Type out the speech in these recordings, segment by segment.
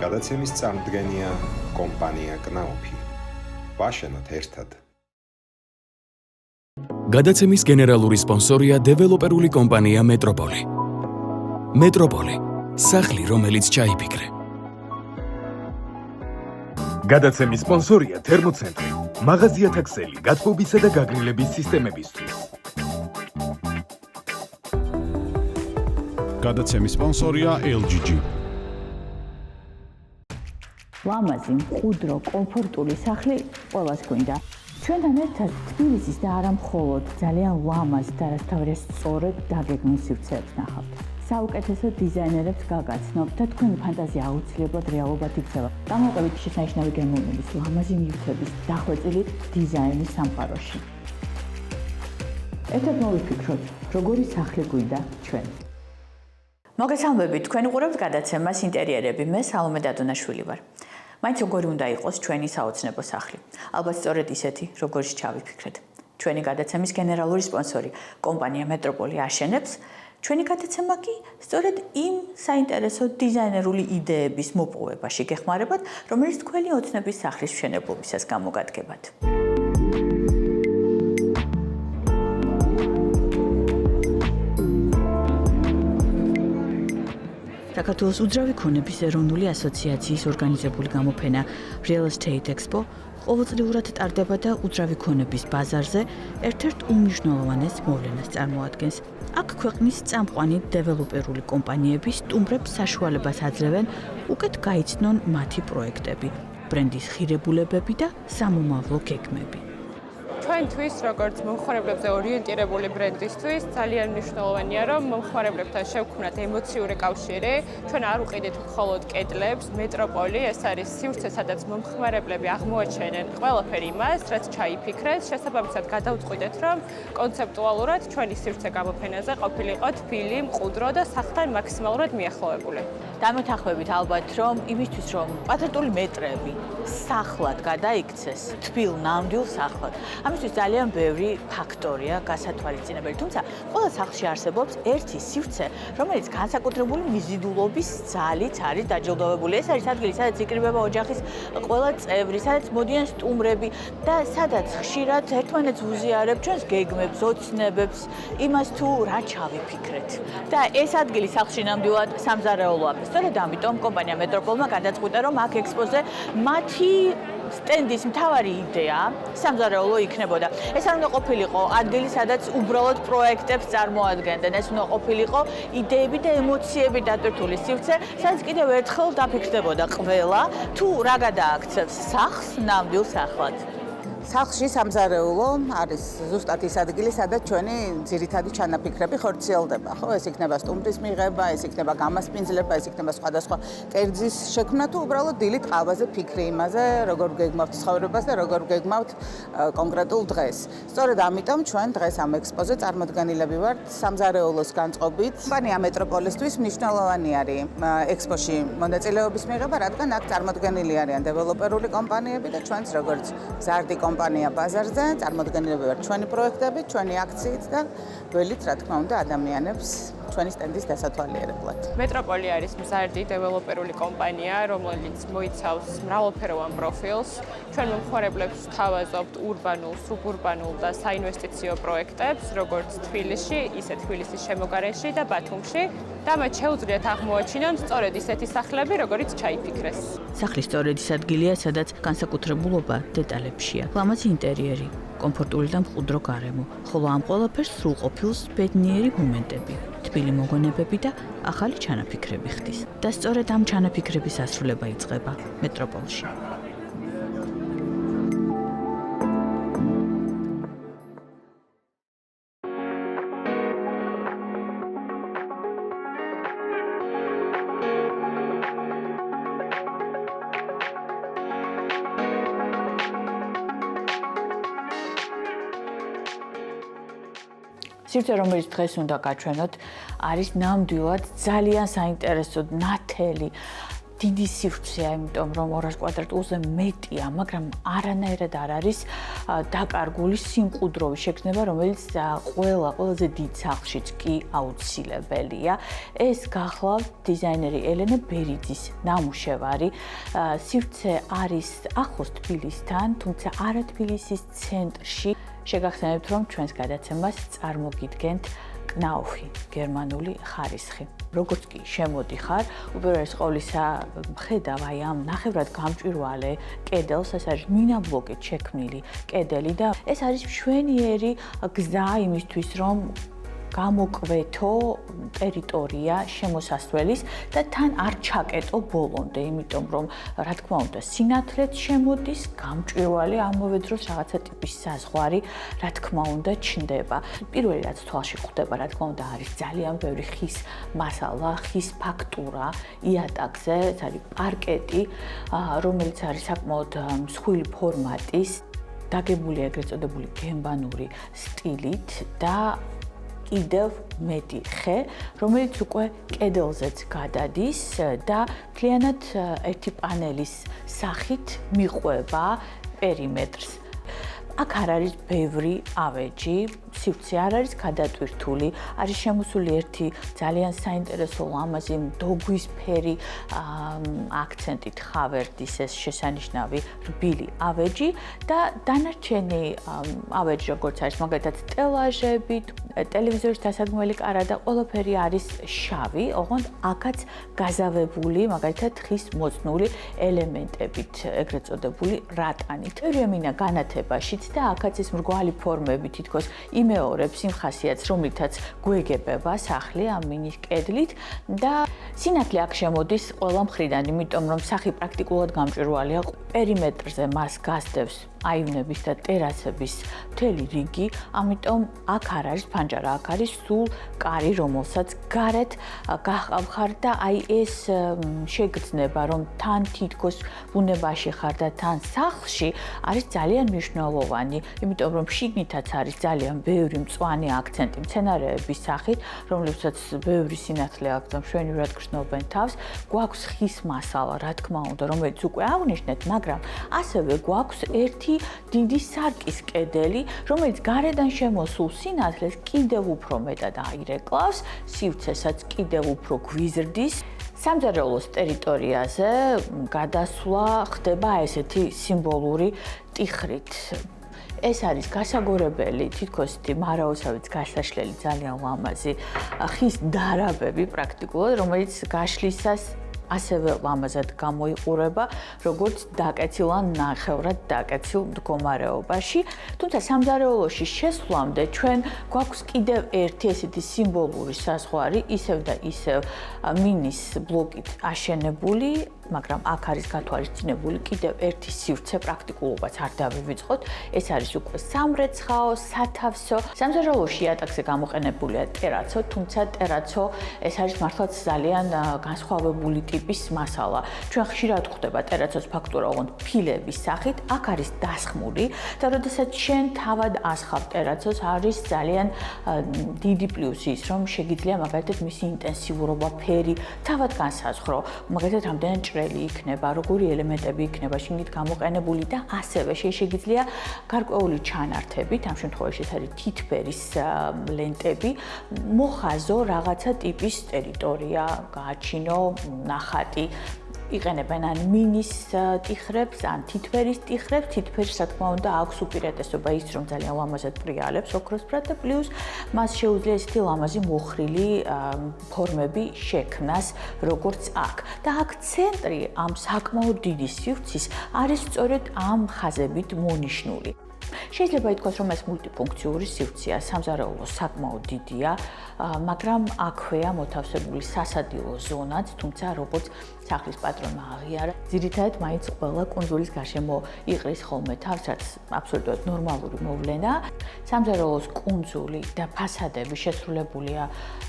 გადაცემის წამდგენია კომპანია კნაუფი. ვაშენოთ ერთად. გადაცემის გენერალური სპონსორია დეველოპერული კომპანია მეტროპოლი. მეტროპოლი, სახლი, რომელიც ჩაიფიქრე. გადაცემის სპონსორია თერმოცენტრი, მაღაზიათა ქსელი, გათბობისა და გაგრილების სისტემებისთვის. გადაცემის სპონსორია LGG. ლამაზი, მყუდრო, კომფორტული სახლი ყველას გვინდა. ჩვენთან ერთად თბილისის და არა მხოლოდ ძალიან ლამაზ და რასაც სწორედ დაგეგმილ სივრცეებს ნახავთ. საუკეთესო დიზაინერებს გაგაცნობთ და თქვენი ფანტაზია აუცილებლად რეალობად იქცევა. დამოუკიდებლად შესანიშნავი გემოვნების, ლამაზი ნივთების, დახვეწილი დიზაინის სამყაროში. ერთად მოვიფიქროთ, როგორი სახლი გვინდა ჩვენ. მოგესალმებით, თქვენ უყურებთ გადაცემას ინტერიერები. მე სალომე დადონაშვილი ვარ. მაინც როგორი უნდა იყოს ჩვენი საოცნებო სახლი. ალბათ სწორედ ისეთი, როგორც ჩავიფიქრეთ. ჩვენი გადაცემის გენერალური სპონსორი, კომპანია მეტროპოლი აშენებს. ჩვენი გადაცემა კი სწორედ იმ საინტერესო დიზაინერული იდეების მოპოვებაში გეხმარებათ, რომელიც თქვენი ოცნების სახლის მშენებლობისას გამოგადგებათ. საქართველოს უძრავი ქონების ეროვნული ასოციაციის ორგანიზებული გამოფენა Real Estate Expo ყოველწლიურად ტარდება და უძრავი ქონების ბაზარზე ერთ-ერთ უმნიშვნელოვანეს მოვლენას წარმოადგენს. აქ ქვეყნის წამყვანი დეველოპერული კომპანიები სტუმრებს საშუალებას აძლევენ უკეთ გაიცნონ მათი პროექტები, ბრენდის ხირებულებები და სამომავლო გეგმები. ჩვენთვის, როგორც მომხმარებლებზე ორიენტირებული ბრენდისთვის, ძალიან მნიშვნელოვანია, რომ მომხმარებლებთან შევქმნათ ემოციური კავშირი. ჩვენ არ უყიდით მხოლოდ კედლებს, მეტროპოლი, ეს არის სივრცე, სადაც მომხმარებლები აღმოაჩენენ ყველაფერი იმას, რაც ჩაიფიქრეს. შესაბამისად, გადავწყვიტეთ, რომ კონცეპტუალურად ჩვენი სივრცე გამოფენაზე ყოფილიყო თბილი, მყუდრო და სახლთან მაქსიმალურად მიახლოებული. დამეთანხმებით ალბათ, რომ იმისთვის, რომ კვადრატული მეტრები სახლად გადაიქცეს, თბილ, ნამდვილ სახლად. ამისთვის ძალიან ბევრი ფაქტორია გასათვალისწინებელი, თუმცა ყველა სახლში არსებობს ერთი სივრცე, რომელიც განსაკუთრებული მიზიდულობის ძალით არის დაჯილდოვებული. ეს არის ადგილი, სადაც იკრიბება ოჯახის ყველა წევრი, სადაც მოდიან სტუმრები და სადაც ხშირად ერთმანეთს ვუზიარებთ ჩვენს გეგმებს, ოცნებებს, იმას თუ რა ჩავიფიქრეთ. და ეს ადგილი სახლში ნამდვილად სამზარეულოა. სწორედ ამიტომ კომპანია მეტროპოლმა გადაწყვიტა, რომ აქ ექსპოზე მათი სტენდის მთავარი იდეა სამზარეულო იქნებოდა. ეს არ უნდა ყოფილიყო ადგილი, სადაც უბრალოდ პროექტებს წარმოადგენდნენ. ეს უნდა ყოფილიყო იდეები და ემოციები დატვირთული სივრცე, სადაც კიდევ ერთხელ დაფიქრდებოდა ყველა, თუ რა გადააქცევს სახლს ნამდვილ სახლად. სახლში სამზარეულო არის ზუსტად ის ადგილი, სადაც ჩვენი ძირითადი ჩანაფიქრები ხორციელდება, ხო? ეს იქნება სტუმრის მიღება, ეს იქნება გამასპინძლება, ეს იქნება სხვადასხვა კერძის შექმნა თუ უბრალოდ დილით ყავაზე ფიქრი იმაზე, როგორ გეგმავთ ცხოვრებას და როგორ გეგმავთ კონკრეტულ დღეს. სწორედ ამიტომ ჩვენ დღეს ამ ექსპოზე წარმოდგენილები ვართ სამზარეულოს განწყობით. კომპანია მეტროპოლისთვის მნიშვნელოვანი არის ექსპოში მონაწილეობის მიღება, რადგან აქ წარმოდგენილი არიან დეველოპერული კომპანიები და ჩვენც როგორც მზარდი კომპანია ბაზარზე წარმოდგენილები ვართ ჩვენი პროექტები, ჩვენი აქციით და ველით, რა თქმა უნდა, ადამიანებს ჩვენი სტენდის დასათვალიერებლად. მეტროპოლი არის მზარდი დეველოპერული კომპანია, რომელიც მოიცავს მრავალფეროვან პროფილს. ჩვენ მომხმარებლებს ვთავაზობთ ურბანულ, სუბურბანულ და საინვესტიციო პროექტებს, როგორც თბილისში, ისე თბილისის შემოგარენში და ბათუმში. და მათ შეუძლიათ აღმოაჩინონ სწორედ ისეთი სახლები, როგორიც ჩაიფიქრეს. სახლი სწორედ ის ადგილია, სადაც განსაკუთრებულობა დეტალებშია. ლამაზი ინტერიერი, კომფორტული და მყუდრო გარემო, ხოლო ამ ყველაფერს სრულყოფილს ბედნიერი მომენტები, თბილი მოგონებები და ახალი ჩანაფიქრები ხდის. და სწორედ ამ ჩანაფიქრების ასრულება იწყება მეტროპოლში. სივრცე, რომელიც დღეს უნდა გაჩვენოთ, არის ნამდვილად ძალიან საინტერესო, ნათელი, დიდი სივრცეა, იმიტომ რომ 200 კვადრატულზე მეტია, მაგრამ არანაირად არ არის დაკარგული სიმყუდროვის შეგრძნება, რომელიც ყველაზე დიდ სახლშიც კი აუცილებელია. ეს გახლავთ დიზაინერი ელენე ბერიძის ნამუშევარი. სივრცე არის ახლოს თბილისთან, თუმცა არა თბილისის ცენტრში. შეგახსენებთ, რომ ჩვენს გადაცემას წარმოგიდგენთ კნაუფი, გერმანული ხარისხი. როგორც კი შემოდიხარ, უპირველეს ყოვლისა ხედავ აი ამ ნახევრად გამჭვირვალე კედელს, ეს არის მინაბლოკით შექმნილი კედელი და ეს არის მშვენიერი გზა იმისთვის, რომ გამოკვეთო ტერიტორია შემოსასვლელის და თან არ ჩაკეტო ბოლომდე, იმიტომ რომ რა თქმა უნდა სინათლეც შემოდის, გამჭვირვალე ამავე დროს რაღაცა ტიპის საზღვარი, რა თქმა უნდა ჩნდება. პირველი რაც თვალში ხვდება, რა თქმა უნდა არის ძალიან ბევრი ხის მასალა, ხის ფაქტურა იატაკზე, ეს არის პარკეტი, რომელიც არის საკმაოდ მსხვილი ფორმატის, დაგებულია ეგრეთ წოდებული გემბანური სტილით და კიდევ მეტი ხე, რომელიც უკვე კედელზეც გადადის და მთლიანად ერთი პანელის სახით მიყვება პერიმეტრს. აქ არ არის ბევრი ავეჯი, სივრცე არ არის გადატვირთული, არის შემოსული ერთი ძალიან საინტერესო ლამაზი მდოგვისფერი აქცენტით ხავერდის ეს შესანიშნავი რბილი ავეჯი და დანარჩენი ავეჯი როგორც არის მაგალითად სტელაჟები, ტელევიზორის დასადგმელი კარა და ყველაფერი არის შავი, ოღონდ აქაც გაზავებული მაგალითად ხის მოწნული ელემენტებით, ეგრეთ წოდებული რატანით. პერიომინა განათებაშიც და აქაც ეს მრგვალი ფორმები თითქოს იმეორებს იმ ხასიათს, რომლითაც გვეგებება სახლი ამ მინის კედლით და სინათლე აქ შემოდის ყველა მხრიდან, იმიტომ რომ სახლი პრაქტიკულად გამჭვირვალეა, პერიმეტრზე მას გასდევს აივნების და ტერასების მთელი რიგი, ამიტომ აქ არ არის ფანჯარა, აქ არის სულ კარი, რომელსაც გარეთ გაჰყავ და აი ეს შეგრძნება, რომ თან თითქოს ბუნებაში ხარ და თან სახლში არის ძალიან მნიშვნელოვანი, იმიტომ რომ შიგნითაც არის ძალიან ბევრი მწვანე აქცენტი მცენარეების სახით, რომლებსაც ბევრი სინათლე აქვს და მშვენივრად გრძნობენ თავს, გვაქვს ხის მასალა, რა თქმა უნდა, რომელიც უკვე აღნიშნეთ, მაგრამ ასევე გვაქვს ერთი დიდი სარკის კედელი, რომელიც გარედან შემოსულ სინათლეს კიდევ უფრო მეტად აირეკლავს, სივრცესაც კიდევ უფრო გვიზრდის. სამზარეულოს ტერიტორიაზე გადასვლა ხდება ესეთი სიმბოლური ტიხრით. ეს არის გასაგორებელი, თითქოს მარაოსავით გასაშლელი ძალიან ლამაზი ხის დარაბები პრაქტიკულად, რომელიც გაშლისას ასევე ლამაზად გამოიყურება, როგორც დაკეცილ ან ნახევრად დაკეცილ მდგომარეობაში. თუმცა სამზარეულოში შესვლამდე ჩვენ გვაქვს კიდევ ერთი ესეთი სიმბოლური საზღვარი, ისევ და ისევ მინის ბლოკით აშენებული, მაგრამ აქ არის გათვალისწინებული კიდევ ერთი სივრცე, პრაქტიკულობაც არ დავივიწყოთ. ეს არის უკვე სამრეცხაო, სათავსო. სამზარეულოში იატაკზე გამოყენებულია ტერაცო, თუმცა ტერაცო ეს არის მართლაც ძალიან განსხვავებული ტიპის მასალა. ჩვენ ხშირად ხვდება ტერაცოს ფაქტურა ოღონდ ფილების სახით, აქ არის დასხმული და როდესაც შენ თავად ასხავ ტერაცოს, არის ძალიან დიდი პლუსი ის, რომ შეგიძლია მაგალითად მისი ინტენსიურობა, ფერი თავად განსაზღვრო, მაგალითად რამდენი ჭრელი იქნება, როგორი ელემენტები იქნება შიგნით გამოყენებული და ასევე შეგიძლია გარკვეული ჩანართებით, ამ შემთხვევაში ეს არის თითფერის ლენტები, მოხაზო რაღაცა ტიპის ტერიტორია, გააჩინო ნახატი. იყენებენ ან მინის ტიხრებს, ან თითფერის ტიხრებს. თითფერს, რა თქმა უნდა, აქვს უპირატესობა ის, რომ ძალიან ლამაზად პრიალებს ოქროსფრად და პლუს მას შეუძლია ესეთი ლამაზი მოხრილი ფორმები შექმნას, როგორც აქ. და აქ ცენტრი ამ საკმაოდ დიდი სივრცის არის სწორედ ამ ხაზებით მონიშნული. შეიძლება ითქვას, რომ ეს მულტიფუნქციური სივრცეა, სამზარეულო საკმაოდ დიდია, მაგრამ აქვეა მოთავსებული სასადილო ზონაც, თუმცა როგორც სახლის პატრონმა აღიარა, ძირითადად მაინც ყველა კუნძულის გარშემო იყრის ხოლმე თავს, რაც აბსოლუტურად ნორმალური მოვლენა. სამზარეულოს კუნძული და ფასადები შესრულებულია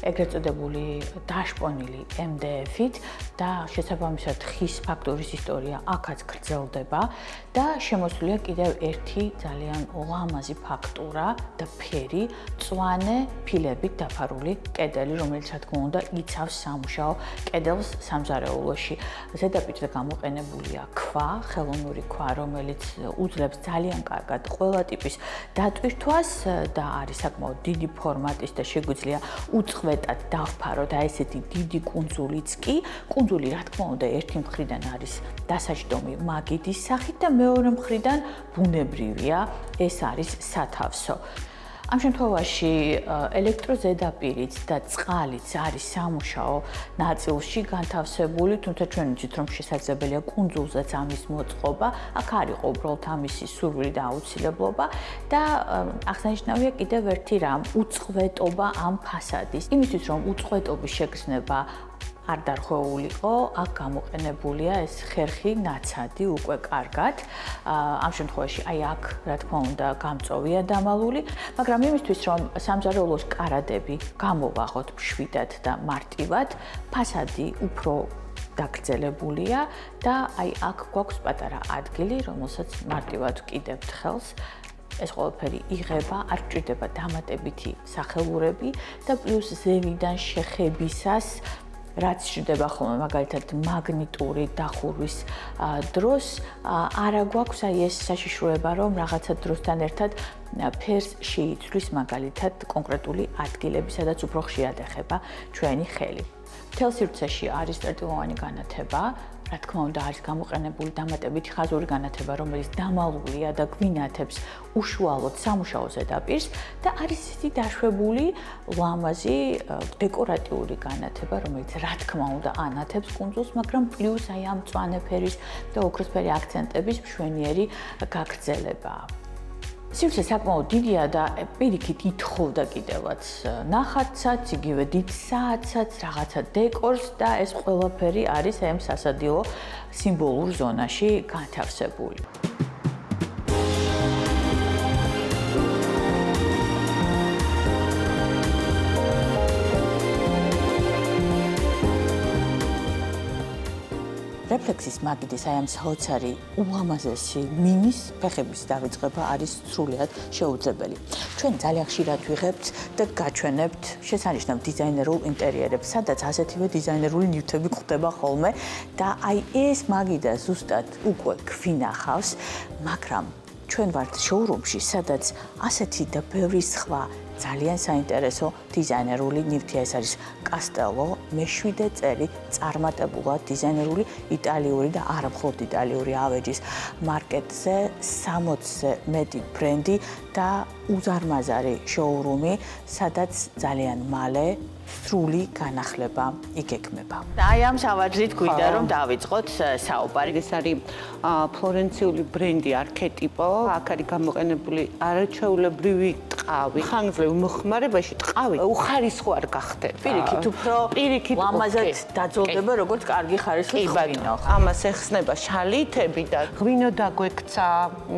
ეგრეთ წოდებული დაშპონილი MDF-ით და შესაბამისად ხის ფაქტურის ისტორია აქაც გრძელდება და შემოსულია კიდევ ერთი ძალიან ძალიან ლამაზი ფაქტურა და ფერი, მწვანე ფილებით დაფარული კედელი, რომელიც რა თქმა უნდა იცავს სამუშაო კედელს სამზარეულოში. ზედაპირზე გამოყენებულია ქვა, ხელოვნური ქვა, რომელიც უძლებს ძალიან კარგად ყველა ტიპის დატვირთვას და არის საკმაოდ დიდი ფორმატის და შეგვიძლია უწყვეტად დავფაროთ აი ესეთი დიდი კუნძულიც კი. კუნძული რა თქმა უნდა ერთი მხრიდან არის დასაჯდომი მაგიდის სახით და მეორე მხრიდან ბუნებრივია, ეს არის სათავსო. ამ შემთხვევაში ელექტროზედაპირიც და წყალიც არის სამუშაო ნაწილში განთავსებული, თუმცა ჩვენ ვიცით, რომ შესაძლებელია კუნძულზეც ამის მოწყობა, აქ არ იყო უბრალოდ ამისი სურვილი და აუცილებლობა და აღსანიშნავია კიდევ ერთი რამ, უწყვეტობა ამ ფასადის. იმისთვის, რომ უწყვეტობის შეგრძნება არ დარღვეულიყო, აქ გამოყენებულია ეს ხერხი ნაცადი უკვე კარგად. ამ შემთხვევაში აი აქ, რა თქმა უნდა, გამწოვია დამალული, მაგრამ იმისთვის, რომ სამზარეულოს კარადები გამოვაღოთ მშვიდად და მარტივად, ფასადი უფრო დაგრძელებულია და აი აქ გვაქვს პატარა ადგილი, რომელსაც მარტივად ვკიდებთ ხელს. ეს ყველაფერი იღება, არ გჭირდება დამატებითი სახელურები და პლუს ზევიდან შეხებისას რაც ჭირდება ხოლმე მაგალითად მაგნიტური დახურვის დროს არა გვაქვს აი ეს საშიშროება რომ რაღაცა დროსთან ერთად ფერს შეიცვლის მაგალითად კონკრეტული ადგილები სადაც უფრო ხშირად ეხება ჩვენი ხელი. მთელ სივრცეში არის წერტილოვანი განათება, რა თქმა უნდა არის გამოყენებული დამატებითი ხაზური განათება, რომელიც დამალულია და გვინათებს უშუალოდ სამუშაო ზედაპირს და არის ისეთი დაშვებული ლამაზი დეკორატიული განათება, რომელიც რა თქმა უნდა ანათებს კუნძულს, მაგრამ პლუს აი ამ მწვანე ფერის და ოქროსფერი აქცენტების მშვენიერი გაგრძელებაა. სივრცე საკმაოდ დიდია და პირიქით ითხოვდა კიდევაც ნახატსაც, იგივე დიდ საათსაც, რაღაცა დეკორს და ეს ყველაფერი არის ამ სასადილო სიმბოლურ ზონაში განთავსებული. რეფლექსის მაგიდის აი ამ საოცარი ულამაზესი მინის ფეხების დავიწყება არის სრულიად შეუძლებელი. ჩვენ ძალიან ხშირად ვიღებთ და გაჩვენებთ შესანიშნავ დიზაინერულ ინტერიერებს, სადაც ასეთივე დიზაინერული ნივთები გვხვდება ხოლმე და აი ეს მაგიდა ზუსტად უკვე გვინახავს, მაგრამ ჩვენ ვართ შოურუმში, სადაც ასეთი და ბევრი სხვა ძალიან საინტერესო დიზაინერული ნივთია. ეს არის კასტელო, მე-7 წელი წარმატებულად დიზაინერული იტალიური და არა მხოლოდ იტალიური ავეჯის მარკეტზე 60-ზე მეტი ბრენდი და უზარმაზარი შოურუმი, სადაც ძალიან მალე სრული განახლება იგეგმება. აი ამ სავარძით გვინდა რომ დავიწყოთ საუბარი. ეს არის ფლორენციული ბრენდი არქეტიპო, აქ არის გამოყენებული არაჩვეულებრივი ტყავი. ხანგრძლივ მოხმარებაში ტყავი უხარისხო არ გახდება. პირიქით უფრო ლამაზად დაძოლდება, როგორც კარგი ხარისხის ღვინო. ამას ეხსნება შალითები და ღვინო დაგვექცა,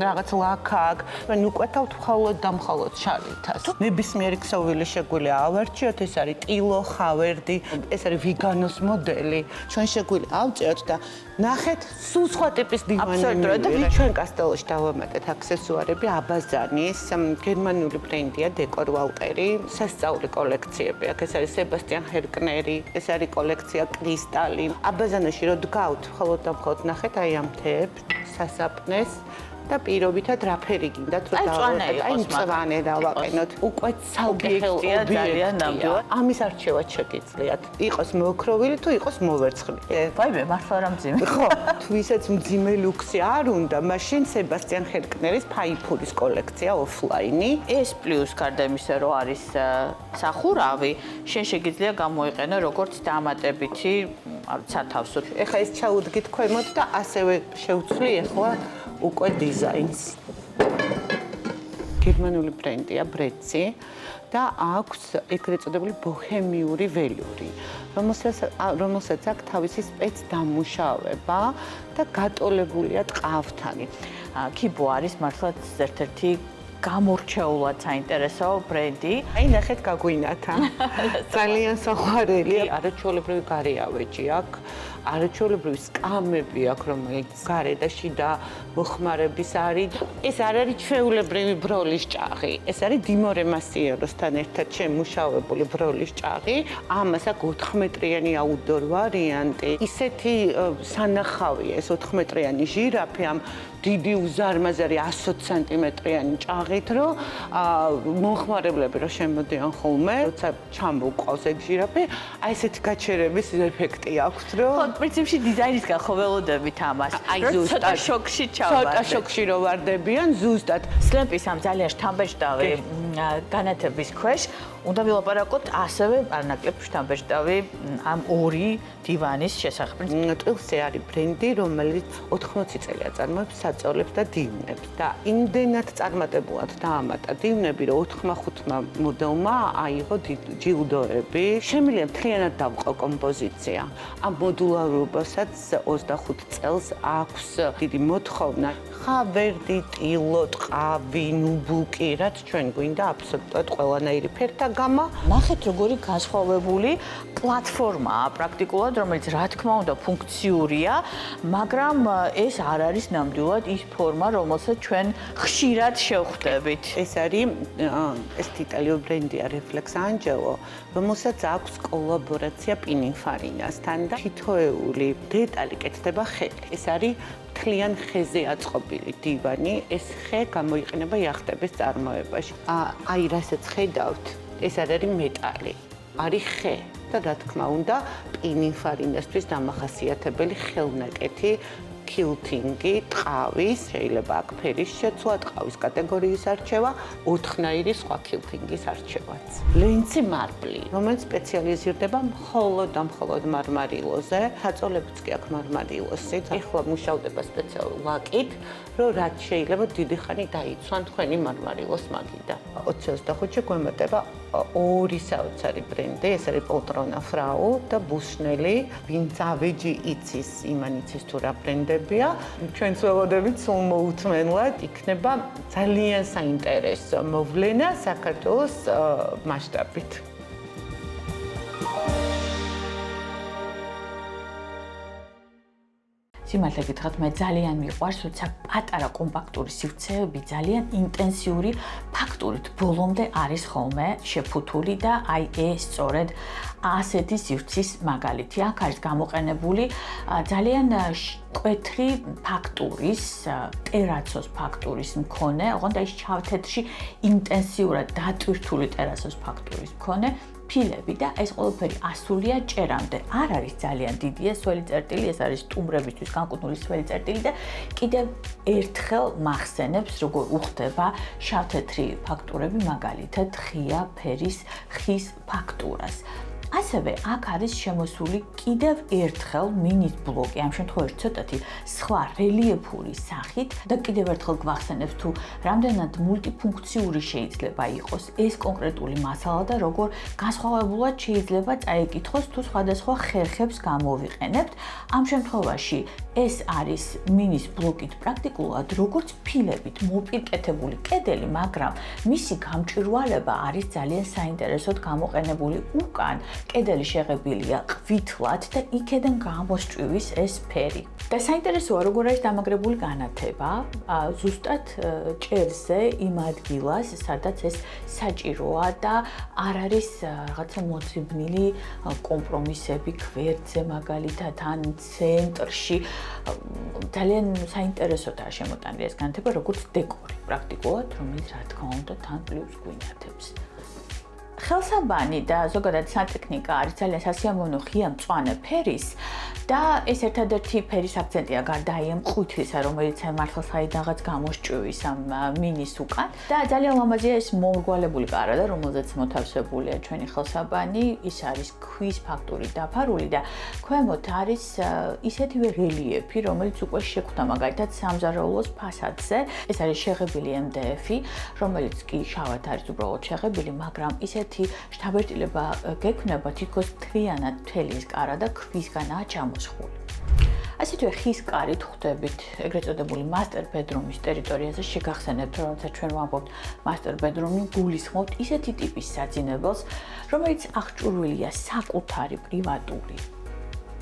რაღაც ლაქა აქ. ჩვენ უკვეთავთ მხოლოდ და მხოლოდ შალითას. ნებისმიერი ქსოვილი შეგვიძლია ავარჩიოთ, ეს არის ტილო, ხავერდი, ეს არის ვიგანოს მოდელი. ჩვენ შეგვიძლია ავწიოთ და ნახეთ სულ სხვა ტიპის დივანები. ჩვენ კასტელოში დავამატეთ აქსესუარები, აბაზანის, გერმანული ბრენდია, დეკორ ვალტერი, სასწაული კოლექციები. აქ ეს არის სებასტიან ჰერკნერი, ეს არის კოლექცია კრისტალი. აბაზანაში რო დგავთ, მხოლოდ და მხოლოდ ნახეთ აი ამ თეებს, სასაპნეს და პირობითად რა ფერი გინდათ რომ დავაყენოთ, აი მწვანე დავაყენოთ. უკვე საობიექტია ძალიან ნამდვილად. ამის არჩევაც შეგიძლიათ. იყოს მოოქროვილი თუ იყოს მოვერცხლი. ვაიმე, მართლა რა მძიმე. ხო, თუ ისეც მძიმე ლუქსი არ უნდა, მაშინ სებასტიან ჰერკნერის ფაიფურის კოლექცია ოფლაინი. ეს პლუს გარდა იმისა, რომ არის სახურავი, შენ შეგიძლია გამოიყენო როგორც დამატებითი სათავსო. ეხლა ეს ჩაუდგით ქვემოთ და ასევე შევცვლი ეხლა უკვე დიზაინს. გერმანული ბრენდია ბრეცი და აქვს ეგრეთ წოდებული ბოჰემიური ველური, რომელსაც აქვს თავისი სპეცდამუშავება და გატოლებულია ტყავთანი. კიბო არის მართლაც ერთ-ერთი გამორჩეულად საინტერესო ბრენდი. აი ნახეთ გაგვინათა. ძალიან საყვარელი, არაჩვეულებრივი გარეავეჯი აქვს. არაჩვეულებრივი სკამები აქვს, რომელიც გარე და შიდა მოხმარების არის. ეს არ არის ჩვეულებრივი ბროლის ჭაღი. ეს არის დიმორე მასიეროსთან ერთად შემუშავებული ბროლის ჭაღი. ამას აქვს 4 მეტრიანი აუდორ ვარიანტი. ისეთი სანახავია ეს 4 მეტრიანი ჟირაფი ამ დიდი უზარმაზარი 120 სანტიმეტრიანი ჭაღით, რომ მომხმარებლები რომ შემოდიან ხოლმე, როცა ჩამოუყავს ეგ ჟირაფი, აი ესეთი გაჩერების ეფექტი აქვს, რომ ხო, პრინციპში დიზაინისგან ხო ველოდებით ამას. აი რომ ზუსტად ცოტა შოქში ჩავარდეთ. ცოტა შოქში რო ვარდებიან, ზუსტად. სლემპის ამ ძალიან შთამბეჭდავი განათების ქვეშ უნდა ვილაპარაკოთ ასევე არნაკლებ შთამბეჭდავი ამ ორი დივანის შესახებ. ტყილზე არის ბრენდი, რომელიც 80 წელი აწარმოებს საწოლებს და დივნებს და იმდენად წარმატებულად დაამატა დივნები, რომ 85 მოდელმა აიღო ჯილდოები. შემიძლია მთლიანად დავყო კომპოზიცია. ამ მოდულარობასაც 25 წელს აქვს დიდი მოთხოვნა. ხავერდი, ტილო, ტყავი, ნუბუკი, რაც ჩვენ გვინდა აბსოლუტურად ყველანაირი ფერთა გამა. ნახეთ როგორი განსხვავებული პლატფორმაა პრაქტიკულად, რომელიც რა თქმა უნდა ფუნქციურია, მაგრამ ეს არ არის ნამდვილად ის ფორმა, რომელსაც ჩვენ ხშირად შევხვდებით. ეს არის ეს იტალიურ ბრენდია Reflex Angelo, რომელსაც აქვს კოლაბორაცია Pininfarinasთან და თითოეული დეტალი კეთდება ხელი. ეს არის მთლიან ხეზე აწყობილი დივანი, ეს ხე გამოიყენება იახტების წარმოებაში. აი რასაც ხედავთ, ეს არ არის მეტალი, არის ხე და რა თქმა უნდა, Pininfarinasთვის დამახასიათებელი ხელნაკეთი კილტინგი, ტყავის, შეიძლება აქ ფერის შეცვლა, ტყავის კატეგორიის არჩევა, 4-ნაირი სხვა კილტინგის არჩევაც. ლენცი მარბლი, რომელიც სპეციალიზირდება მხოლოდ მარმარილოზე, საწოლებიც კი აქვს მარმარილოსით. ეხლა მუშავდება სპეციალურ ლაკით, რომ რაც შეიძლება დიდი ხანი დაიცვან თქვენი მარმარილოს მაგიდან. 25-ში გვემატება ორი საოცარი ბრენდი, ეს არის პოლტრონა ფრაუ და ბუშნელი, ვინც ავეჯი იცის, იმან იცის თუ რა ბრენდებია. ჩვენც ველოდებით სულ მოუთმენლად იქნება ძალიან საინტერესო მოვლენა საქართველოს მასშტაბით. სიმართლე გითხრათ, მე ძალიან მიყვარს, როცა პატარა კომპაქტური სივრცეები ძალიან ინტენსიური ფაქტურით ბოლომდე არის ხოლმე შეფუთული და აი ეს სწორედ ასეთი სივრცის მაგალითი. აქ არის გამოყენებული ძალიან მკვეთრი ფაქტურის, ტერაცოს ფაქტურის მქონე, ოღონდ აი შავ-თეთრში ინტენსიურად დატვირთული ტერაცოს ფაქტურის მქონე ფილები და ეს ყველაფერი ასულია ჭერამდე. არ არის ძალიან დიდი ეს სველი წერტილი, ეს არის სტუმრებისთვის განკუთვნილი სველი წერტილი და კიდევ ერთხელ მახსენებს, როგორ უხდება შავ-თეთრი ფაქტურები, მაგალითად ღია ფერის ხის ფაქტურას. ასევე აქ არის შემოსული კიდევ ერთხელ მინის ბლოკი, ამ შემთხვევაში ცოტათი სხვა რელიეფური სახით და კიდევ ერთხელ გვახსენებს თუ რამდენად მულტიფუნქციური შეიძლება იყოს ეს კონკრეტული მასალა და როგორ განსხვავებულად შეიძლება წაიკითხოს თუ სხვადასხვა ხერხებს გამოვიყენებთ. ამ შემთხვევაში ეს არის მინის ბლოკით პრაქტიკულად როგორც ფილებით მოპირკეთებული კედელი, მაგრამ მისი გამჭვირვალება არის ძალიან საინტერესოდ გამოყენებული უკან. კედელი შეღებილია ყვითლად და იქედან გამოსჭვივის ეს ფერი. და საინტერესოა, როგორ არის დამაგრებული განათება, ზუსტად ჭერზე იმ ადგილას, სადაც ეს საჭიროა და არ არის რაღაცა მოძებნილი კომპრომისები გვერდზე მაგალითად ან ცენტრში. ძალიან საინტერესოდაა შემოტანილი ეს განათება, როგორც დეკორი პრაქტიკულად, რომელიც რა თქმა უნდა თან პლუს გვინათებს. ხელსაბანი და ზოგადად სანტექნიკა არის ძალიან სასიამოვნო ღია მწვანე ფერის და ეს ერთადერთი ფერის აქცენტია გარდა აი ამ ყვითლისა, რომელიც მართლსაიდანღაც გამოსჭვივის ამ მინის უკან და ძალიან ლამაზია ეს მომრგვალებული კარადა, რომელზეც მოთავსებულია ჩვენი ხელსაბანი, ის არის ქვის ფაქტურით დაფარული და ქვემოთ არის ისეთივე რელიეფი, რომელიც უკვე შეგვხვდა მაგალითად სამზარეულოს ფასადზე. ეს არის შეღებილი MDF-ი, რომელიც კი შავად არის უბრალოდ შეღებილი, მაგრამ ისეთი შთაბეჭდილება გექნება თითქოს მთლიანად მთელი ეს კარადა ქვისგანაა ჩამოსხული. ასეთვე ხის კარით ხვდებით ეგრეთ წოდებული master bedroom-ის ტერიტორიაზე შეგახსენებთ, როდესაც ჩვენ ვამბობთ master bedroom-ი, გულისხმობთ ისეთი ტიპის საძინებელს, რომელიც აღჭურვილია საკუთარი პრივატული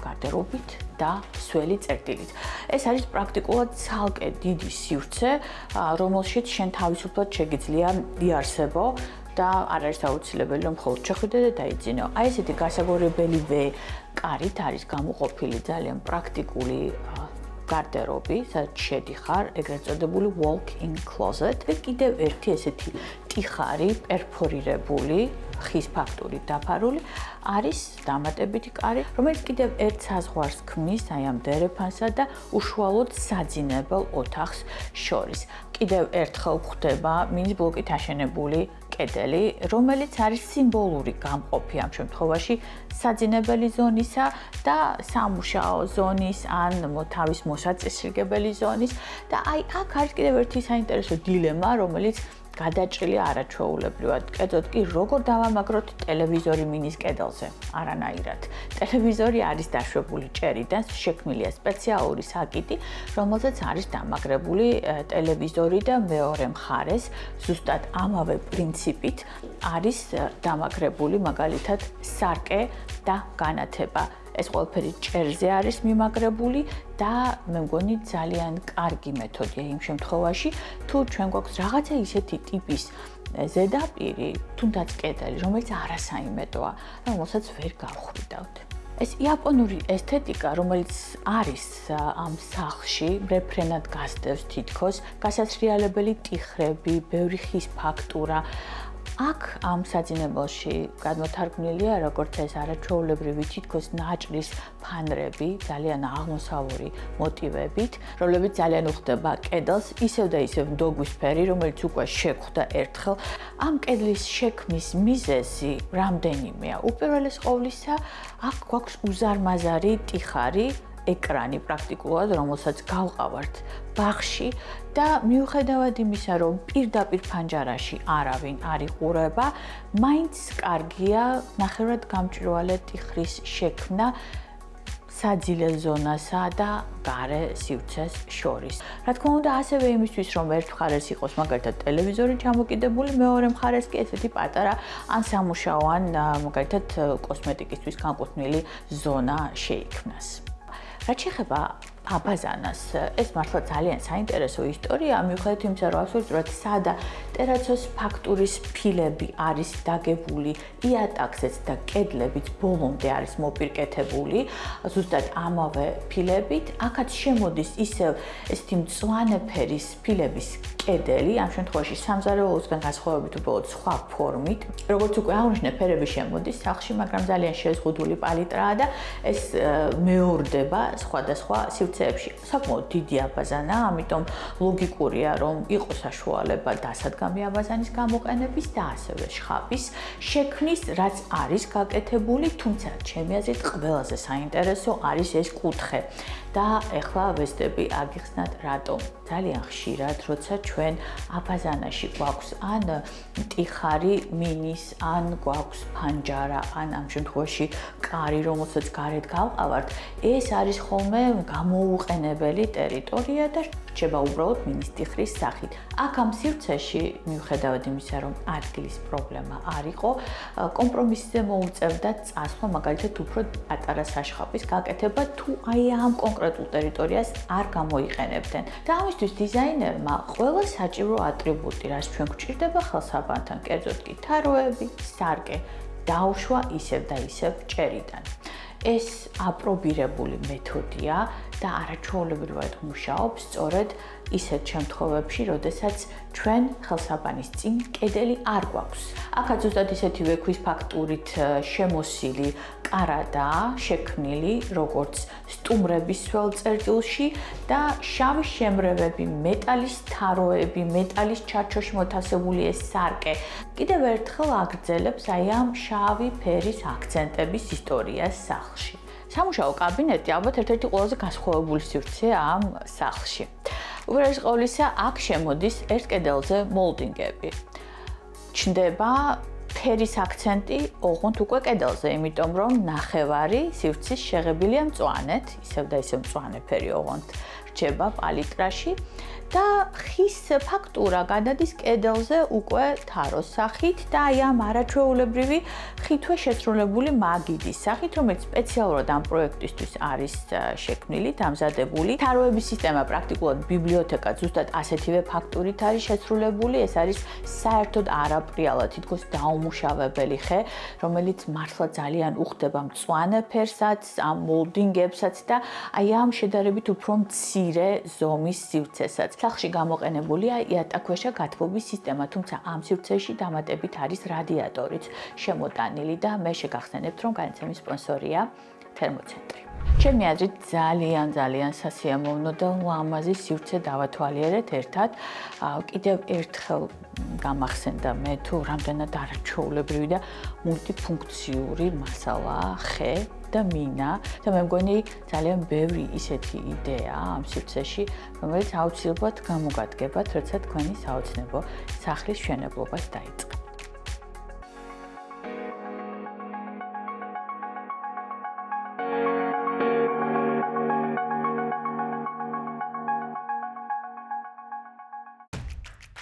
გარდერობით და სველი წერტილით. ეს არის პრაქტიკულად ცალკე დიდი სივრცე, რომელშიც შენ თავისუფლად შეგიძლია იარსებო და არ არის აუცილებელი რომ მხოლოდ შეხვიდე და დაიძინო. აი ესეთი გასაგორებელივე კარით არის გამოყოფილი ძალიან პრაქტიკული გარდერობი, სადაც შედიხარ, ეგრეთ წოდებული walk-in closet და კიდევ ერთი ესეთი ტიხარი, პერფორირებული, ხის ფაქტურით დაფარული, არის დამატებითი კარი, რომელიც კიდევ ერთ საზღვარს ქმნის აი ამ დერეფანსა და უშუალოდ საძინებელ ოთახს შორის. კიდევ ერთხელ გვხვდება მინის ბლოკით აშენებული კედელი, რომელიც არის სიმბოლური გამყოფი ამ შემთხვევაში საძინებელი ზონისა და სამუშაო ზონის ან თავის მოსაწესრიგებელი ზონის და აი აქ არის კიდევ ერთი საინტერესო დილემა, რომელიც გადაჭრილია არაჩვეულებრივად. კერძოდ კი როგორ დავამაგროთ ტელევიზორი მინის კედელზე? არანაირად. ტელევიზორი არის დაშვებული ჭერიდან, შექმნილია სპეციალური საკიტი, რომელზეც არის დამაგრებული ტელევიზორი და მეორე მხარეს ზუსტად ამავე პრინციპით არის დამაგრებული მაგალითად სარკე და განათება. ეს ყველაფერი ჭერზე არის მიმაგრებული და მე მგონი ძალიან კარგი მეთოდია იმ შემთხვევაში, თუ ჩვენ გვაქვს რაღაცა ისეთი ტიპის ზედაპირი, თუნდაც კედელი, რომელიც არასაიმედოა, რომელსაც ვერ გავხვიდავთ. ეს იაპონური ესთეტიკა, რომელიც არის ამ სახლში, რეფრენად გასდევს თითქოს, გასაცრიალებელი ტიხრები, ბევრი ხის ფაქტურა. აქ ამ საძინებელში გადმოთარგმნილია როგორც ეს არაჩვეულებრივი თითქოს ნაჭრის ფანრები, ძალიან აღმოსავლური მოტივებით, რომლებიც ძალიან უხდება კედელს, ისევ და ისევ მდოგვისფერი, რომელიც უკვე შეგვხვდა ერთხელ. ამ კედლის შექმნის მიზეზი რამდენიმეა. უპირველეს ყოვლისა, აქ გვაქვს უზარმაზარი ტიხარი, ეკრანი პრაქტიკულად, რომელსაც გავყავართ ბაღში და მიუხედავად იმისა, რომ პირდაპირ ფანჯარაში არავინ არ იყურება, მაინც კარგია ნახევრად გამჭვირვალე ტიხრის შექმნა საძილე ზონასა და გარე სივრცეს შორის. რა თქმა უნდა, ასევე იმისთვის, რომ ერთ მხარეს იყოს მაგალითად ტელევიზორი ჩამოკიდებული, მეორე მხარეს კი ესეთი პატარა ან სამუშაო ან მაგალითად კოსმეტიკისთვის განკუთვნილი ზონა შეიქმნას. რაც შეეხება აბაზანას, ეს მართლა ძალიან საინტერესო ისტორია, მიუხედავად იმისა, რომ აბსოლუტურად სადა ტერაცოს ფაქტურის ფილები არის დაგებული იატაკზეც და კედლებიც ბოლომდე არის მოპირკეთებული, ზუსტად ამავე ფილებით, აქაც შემოდის ისევ ესეთი მწვანე ფერის ფილების კედელი, ამ შემთხვევაში სამზარეულოსგან განსხვავებით უბრალოდ სხვა ფორმით. როგორც უკვე აღნიშნე, ფერები შემოდის სახლში, მაგრამ ძალიან შეზღუდული პალიტრაა და ეს მეორდება სხვადასხვა სივრცეებში. საკმაოდ დიდი აბაზანაა, ამიტომ ლოგიკურია, რომ იყოს საშუალება დასადგამი აბაზანის გამოყენების და ასევე შხაპის შექმნის, რაც არის გაკეთებული, თუმცა ჩემი აზრით ყველაზე საინტერესო არის ეს კუთხე. და ეხლა ვესწრები აგიხსნათ რატომ. ძალიან ხშირად, როცა ჩვენ აბაზანაში გვაქვს ან ტიხარი მინის, ან გვაქვს ფანჯარა, ან ამ შემთხვევაში კარი, რომელსაც გარეთ გავყავართ, ეს არის ხოლმე გამოუყენებელი ტერიტორია და რჩება უბრალოდ მინის ტიხრის სახით. აქ ამ სივრცეში, მიუხედავად იმისა, რომ ადგილის პრობლემა არ იყო, კომპრომისზე მოუწევდა წასვლა მაგალითად უფრო პატარა საშხაპის გაკეთება, თუ აი ამ კონკრეტულ ტერიტორიას არ გამოიყენებდნენ. და ამისთვის დიზაინერმა ყველა საჭირო ატრიბუტი, რაც ჩვენ გვჭირდება ხელსაბანთან, კერძოდ კი თაროები, სარკე, დაუშვა ისევ და ისევ ჭერიდან. ეს აპრობირებული მეთოდია და არაჩვეულებრივად მუშაობს სწორედ ისეთ შემთხვევებში, როდესაც ჩვენ ხელსაბანის წინ კედელი არ გვაქვს. აქაც ზუსტად ისეთივე ქვის ფაქტურით შემოსილი კარადაა შექმნილი, როგორც სტუმრების სველ წერტილში და შავი შემრევები, მეტალის თაროები, მეტალის ჩარჩოში მოთავსებული ეს სარკე. კიდევ ერთხელ აგრძელებს აი ამ შავი ფერის აქცენტების ისტორიას სახლში. სამუშაო კაბინეტი ალბათ ერთ-ერთი ყველაზე განსხვავებული სივრცეა ამ სახლში. უპირველეს ყოვლისა, აქ შემოდის ერთ კედელზე მოლდინგები. ჩნდება ფერის აქცენტი ოღონდ უკვე კედელზე, იმიტომ რომ ნახევარი სივრცის შეღებილია მწვანეთ, ისევ და ისევ მწვანე ფერი ოღონდ რჩება პალიტრაში და ხის ფაქტურა გადადის კედელზე უკვე თაროს სახით და აი ამ არაჩვეულებრივი ხითვე შესრულებული მაგიდის სახით, რომელიც სპეციალურად ამ პროექტისთვის არის შექმნილი, დამზადებული. თაროების სისტემა პრაქტიკულად ბიბლიოთეკა ზუსტად ასეთივე ფაქტურით არის შესრულებული. ეს არის საერთოდ არაპრიალა, თითქოს დაუმუშავებელი ხე, რომელიც მართლა ძალიან უხდება მწვანე ფერსაც, ამ მოლდინგებსაც და აი ამ შედარებით უფრო მცირე ზომის სივრცესაც. სახლში გამოყენებულია იატაკქვეშა გათბობის სისტემა, თუმცა ამ სივრცეში დამატებით არის რადიატორიც შემოტანილი და მე შეგახსენებთ, რომ განაცემის სპონსორია თერმოცენტრი. ჩემი აზრით ძალიან სასიამოვნო და ლამაზი სივრცე დავათვალიერეთ ერთად. კიდევ ერთხელ გამახსენდა მე თუ რამდენად არაჩვეულებრივი და მულტიფუნქციური მასალაა ხე და მინა და მე მგონი ძალიან ბევრი ისეთი იდეა ამ სივრცეში, რომელიც აუცილებლად გამოგადგებათ, როცა თქვენი საოცნებო სახლის მშენებლობას დაიწყებთ.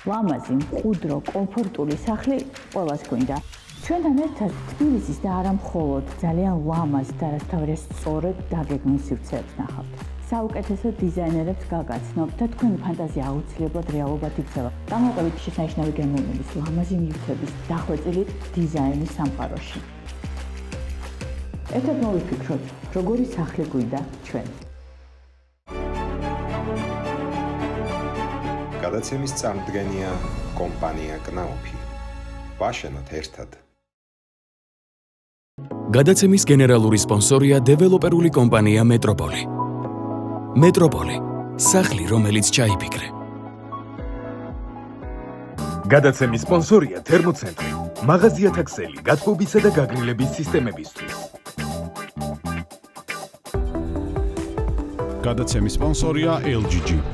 ლამაზი, მყუდრო, კომფორტული სახლი ყველას გვინდა. ჩვენთან ერთად თბილისის და არა მხოლოდ ძალიან ლამაზ და რასაც სწორედ დაგეგმილ სივრცეებს ნახავთ. საუკეთესო დიზაინერებს გაგაცნობთ და თქვენი ფანტაზია აუცილებლად რეალობად იქცევა. გამოყენებით შესანიშნავი გემოვნების, ლამაზი ნივთების, დახვეწილი დიზაინის სამყაროში. ერთად მოვიფიქროთ, როგორი სახლი გვინდა ჩვენ. გადაცემის წარმდგენია კომპანია კნაუფი. ვაშენოთ ერთად. გადაცემის გენერალური სპონსორია დეველოპერული კომპანია მეტროპოლი. მეტროპოლი, სახლი, რომელიც ჩაიფიქრე. გადაცემის სპონსორია თერმოცენტრი, მაღაზია თაქსელი, გათბობისა და გაგრილების სისტემებისთვის. გადაცემის სპონსორია LGG.